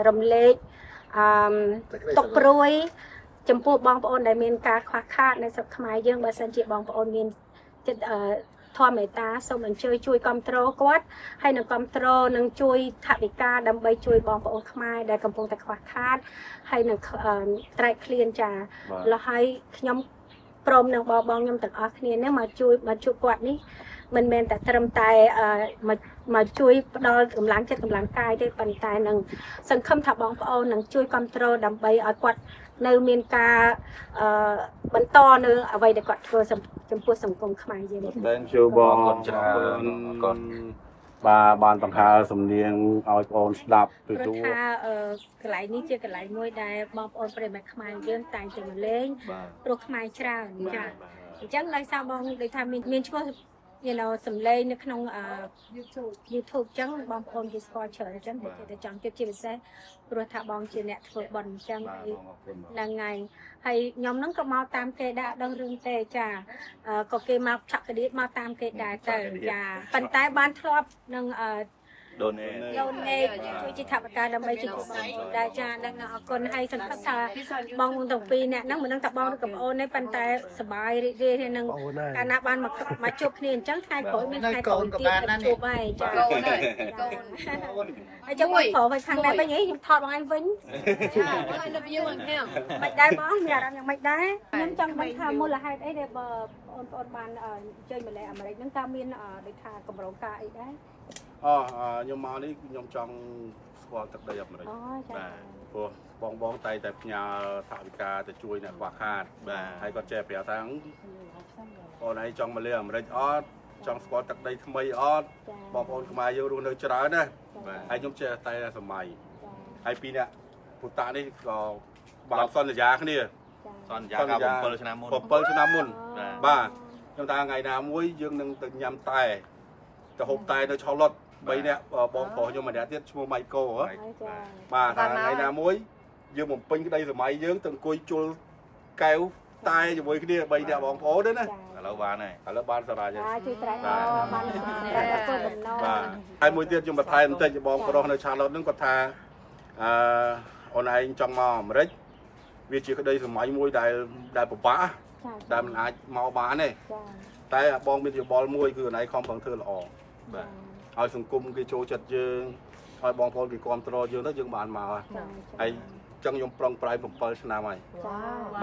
រំលែកទុកព្រួយចំពោះបងប្អូនដែលមានការខ្វះខាតនៅស្រុកខ្មែរយើងបើសិនជាបងប្អូនមានចិត្តធម៌មេត្តាសូមអញ្ជើញជួយគ្រប់គ្រងគាត់ហើយនឹងគ្រប់គ្រងនឹងជួយថវិកាដើម្បីជួយបងប្អូនខ្មែរដែលកំពុងតែខ្វះខាតហើយនឹងត្រែកឃ្លានចាលុះហើយខ្ញុំព្រមនឹងបងខ្ញុំទាំងអស់គ្នានឹងមកជួបគាត់នេះមិនមែនតែត្រឹមតែមកជួយផ្ដល់កម្លាំងចិត្តកម្លាំងកាយទេប៉ុន្តែនឹងសង្ឃឹមថាបងប្អូននឹងជួយគ្រប់គ្រងដើម្បីឲ្យគាត់នៅមានការបន្តនៅអ្វីដែលគាត់ធ្វើចំពោះសង្គមខ្មែរយើងនេះបានជួបបងច្រើនគាត់បានបង្ហើសំនៀងឲ្យបងស្ដាប់ពីទូថាកន្លែងនេះជាកន្លែងមួយដែលបងប្អូនប្រិយមិត្តខ្មែរយើងតែងតែមកលេងព្រោះខ្មែរច្រើនចាអញ្ចឹងដោយសារបងដូចថាមានឈ្មោះសំឡេងនៅក្នុង YouTube អញ្ចឹងបងប្អូនគេស្គាល់ច្រើនអញ្ចឹងគេតែចង់ជួបជាពិសេសព្រោះថាបងជាអ្នកធ្វើបន់អញ្ចឹងហ្នឹងហើយហើយខ្ញុំហ្នឹងក៏មកតាមគេដែរអត់ដឹងរឿងទេចាក៏គេមកឆក់កដៀតមកតាមគេដែរទៅចាប៉ុន្តែបានធ្លាប់នឹងដូនេជួយជាថវិកាដើម្បីជួយបងដែរចាដឹងអរគុណហើយសង្ឃឹមថាបងទាំងពីរអ្នកហ្នឹងមិនដឹងថាបងឬក៏ប្អូនទេប៉ុន្តែសប្បាយរីករាយនឹងកាលណាបានមកជួបគ្នាអញ្ចឹងថ្ងៃក្រោយមានថ្ងៃកូនទៀតជួបហើយចាកូនហើយចឹងមកប្រុសទៅខាងនេះវិញខ្ញុំថតបងឯងវិញមិនដែរបងមានអារម្មណ៍យ៉ាងម៉េចដែរខ្ញុំចង់ដឹងថាមូលហេតុអីដែលបើបងប្អូនបានអញ្ជើញមកលេអាមេរិកហ្នឹងតើមានដូចថាកម្រងការអីដែរខ្ញុំមកនេះខ្ញុំចង់ស្គាល់ទឹកដីអាមេរិកបាទព្រោះបងតែតែផ្ញើថវិកាទៅជួយអ្នកខ្វះខាតបាទហើយគាត់ចេះប្រាប់ថាបងឯងចង់មកលេអាមេរិកអត់ចង់ស្គាល់ទឹកដីថ្មីអត់បងប្អូនខ្មែរយើងរស់នៅច្រើនណាបាទហើយខ្ញុំចេះតែសម័យហើយពីអ្នកពុតានេះក៏បានសន្យាគ្នាសន្យាកាល7ឆ្នាំមុន7ឆ្នាំមុនបាទខ្ញុំថាថ្ងៃណាមួយយើងនឹងទៅញ៉ាំតែទៅហូបតែនៅឆលុត3នាក់បងប្រុសខ្ញុំម្នាក់ទៀតឈ្មោះម៉ៃកូបាទថ្ងៃណាមួយយើងបំពេញក្តីសម័យយើងទៅអង្គុយជុលកែវតែជាមួយគ្នា3នាក់បងប្អូនទេណាឥឡូវបានហើយឥឡូវបានសម្រាប់ហើយជួយត្រែកបានធ្វើដំណើរបាទហើយមួយទៀតខ្ញុំបន្ថែមបន្តិចបងប្រុសនៅឆលុតហ្នឹងគាត់ថាអូនឯងចង់មកអាមេរិកវាជាក្តីសម័យមួយដែលពិបាកដែលមិនអាចមកបានទេតែបងមានយោបល់មួយគឺអូនឯងខំប្រឹងធ្វើល្អបាទឲ្យសង្គមគេចូលចិត្តយើងឲ្យបងប្អូនគេគ្រប់គ្រងយើងទៅយើងបានមកហើយចឹងខ្ញុំប្រឹងប្រែង7ឆ្នាំហើយ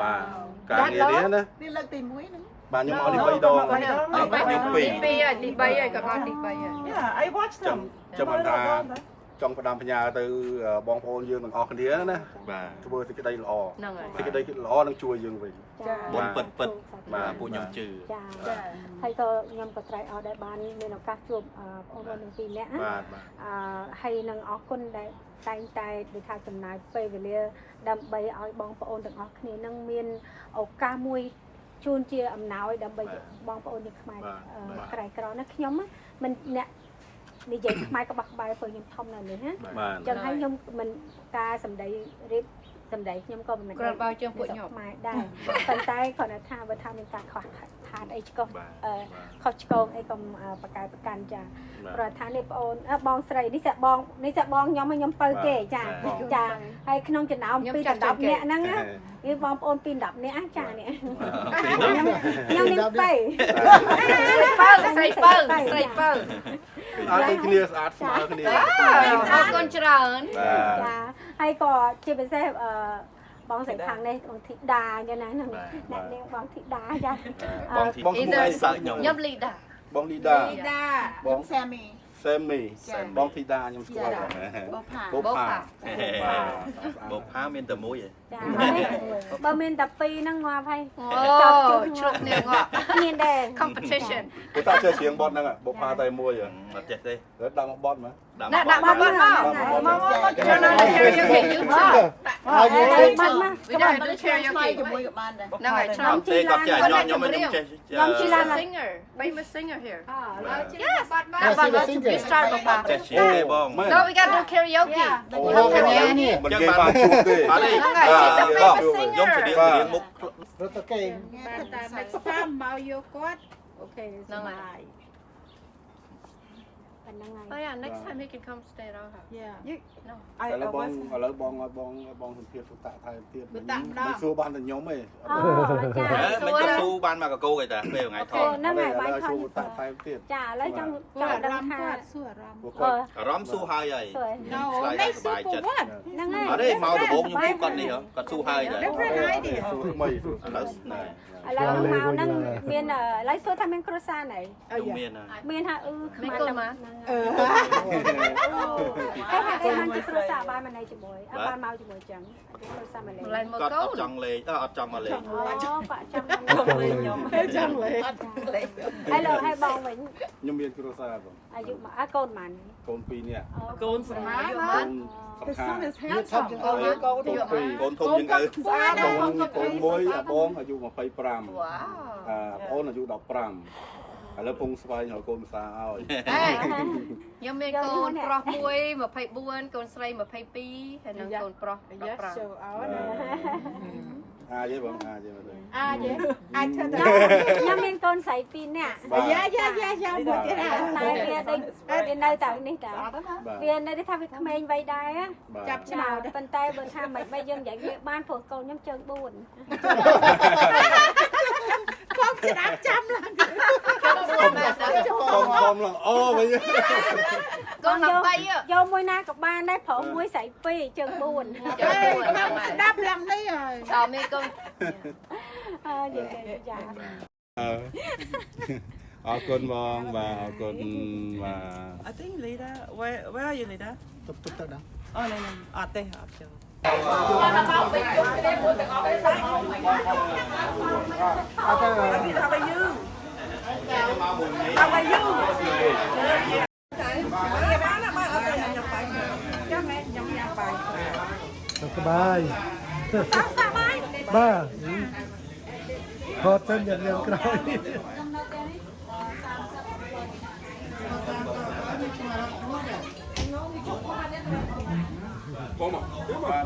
បាទការងារនេះណានេះលើកទី1ហ្នឹងបាទខ្ញុំមកនេះ3ដងខ្ញុំ2ហើយទី3ហើយក៏មកទី3ហើយ Yeah I watched them ចាំថាចង់ផ្ដាំផ្ញើទៅបងប្អូនយើងទាំងអស់គ្នាណាបាទធ្វើសេចក្តីល្អសេចក្តីល្អនឹងជួយយើងវិញបុណ្យពិតបាទពួកខ្ញុំជឿចាហើយក៏ខ្ញុំក៏ត្រេកអរដែលបានមានឱកាសជួបបងប្អូនទាំងពីរនាក់បាទហើយនឹងអរគុណដែលតែងតែដូចថាចំណាយពេលវេលាដើម្បីឲ្យបងប្អូនទាំងអស់គ្នានឹងមានឱកាសមួយជូនជាអំណោយដើម្បីបងប្អូនយើងខ្មែរក្រៃក្រណាខ្ញុំមិនអ្នកនិយាយខ្មែរក្បោះក្បាយព្រោះខ្ញុំធំនៅនេះណាអញ្ចឹងហើយខ្ញុំមិនការសម្ដីរៀបសម្ដីខ្ញុំក៏មិនគ្រាន់បើជើងពួកខ្ញុំខ្មែរដែរប៉ុន្តែគាត់ថាបើថាមានការខ្វះខាតអីឆ្កោះខុសឆ្គងអីក៏ប្រកែប្រកាន់ចាព្រោះថានេះបងអូនបងស្រីនេះសាក់បងខ្ញុំពៅគេចាហើយក្នុងចំណោម2 10នាក់ហ្នឹងវាបងប្អូន2 10នាក់ចានេះខ្ញុំនេះពៅស្រីពៅអត់ដូចគ្នាស្អាតស្មើគ្នាអរគុណច្រើនចាហើយក៏ជាពិសេសបងស្រីខាងនេះបងធីតាចឹងណាអ្នកនាងបងធីតាចាបងឈ្មោះអីសើចខ្ញុំលីដាបងលីដាបងសាមីបងធីតាខ្ញុំស្គាល់បុផាមានតែមួយឯងបើមានតែ2ហ្នឹងងាប់ហើយចាប់ជួបជ្រុកនេះងាប់មានដែរ competition គេតាចេះច្រៀងបទហ្នឹងបុផាតែមួយអត់ចេះទេដាក់មកបទមកដាក់មកបទមកចូលនៅ karaoke យូរមកវាដល់ karaoke ជាមួយក៏បានដែរហ្នឹងហើយឆ្លងទេគាត់ចេះខ្ញុំចេះខ្ញុំជា singer famous singer here yes we start មកបាទចេះច្រៀងទេបង No we got to do karaoke មិនគេបានជួបទេអត់ទេខ្ញុំច្រៀងមុខរត់ទៅគេតែ next time មកយកគាត់អូខេហ្នឹងហើយ ប៉ុណ្ណឹងហើយ Oh yeah, next time he can come stay at our house. Yeah. No. តែឥឡូវបងសម្ភារសុតថែមទៀតមិនសួរបានតែខ្ញុំទេ អូចា មិនទៅស៊ូបានមកកកោគេតាពេលថ្ងៃថត ហ្នឹងហើយបាយថ សួ ត រថែមទៀត ចាឥឡូវចង់ដឹងថា សួរអារម្មណ៍ ពួកគាត់ អារម្មណ៍ស៊ូហើយហើយ សួរ No, ឆ្លើយ they សប្បាយ super ចិត្ត what? ហ្នឹងហើយ អត់ទេមកដំបូងខ្ញុំជួបគាត់នេះគាត់ស៊ូហើយដែរ Different idea. សួរថ្មីសួរ ឥ ថ្មី ឡូវ ឥឡូវមកហ្នឹងមានឥឡូវសួរថាមានគ្រួសារណៃ ខ្ញុំមានហើយ មានថាខ្មែរតែហ្នឹង អឺ ហើយគេមិនគ្រួសារបានមកនៅជាមួយបានមកជាមួយចឹងគ្រួសារមកលេង Lại một គាត់អ câu. ត់ចង់លេងអត់ចង់មកលេង អូគាត់ចង់ ចាំលេង ហើយលើឲ្យបងវិញ ខ្ញុំមានគ្រួសារបង អាយុមកកូនម៉ាន កូន2នាក់ កូនស្រមា កូនសំខាន់ វាថប់ជាងអូនកូន កូន2 កូនធំជាងឪ ស្អាត កូនមួយបងអាយុ25 Wow. អូនអាយុ15ឥឡូវពងស្វែងរកកូនភាសាឲ្យ Ê, nhưng mà con pro muối mà phải buôn, con sray mà phải pi, hay là con pro, pro pro. ចូលអោ អាចទេបងអាចទេមើល អាចទេអាចធ្វើទៅ ខ្ញុំមានកូនស្រី2នាក់ យ៉ាមួយទៀតហ่ะ តែវាដូចវានៅតែនេះតា បាទ វានៅថាវាក្មេងវ័យដែរ ចាប់ ចាប៉ុន្តែបើថាមិនបីយើងនិយាយវាបានព្រោះកូនខ្ញុំជើង4 កុំស្ដាប់ចាំឡើង កុំឡើងអូវិញ Con làm bay á. យកមួយណាក៏បានដែរប្រុសមួយស្រី2ជើង4 កុំស្ដាប់ឡើងនេះហើយ Đó mấy con. អើយចា អរគុណបងបាទអរគុណបាទ I think Lida, where are you, Lida? ទុកទៅដល់ Oh, no, no. Ah, there, up here. អត់ទៅ How are you? មកមួយនេះ How are you? สบายบ้าพอเส้นอย่างเดียวกลาย បងមកបាទ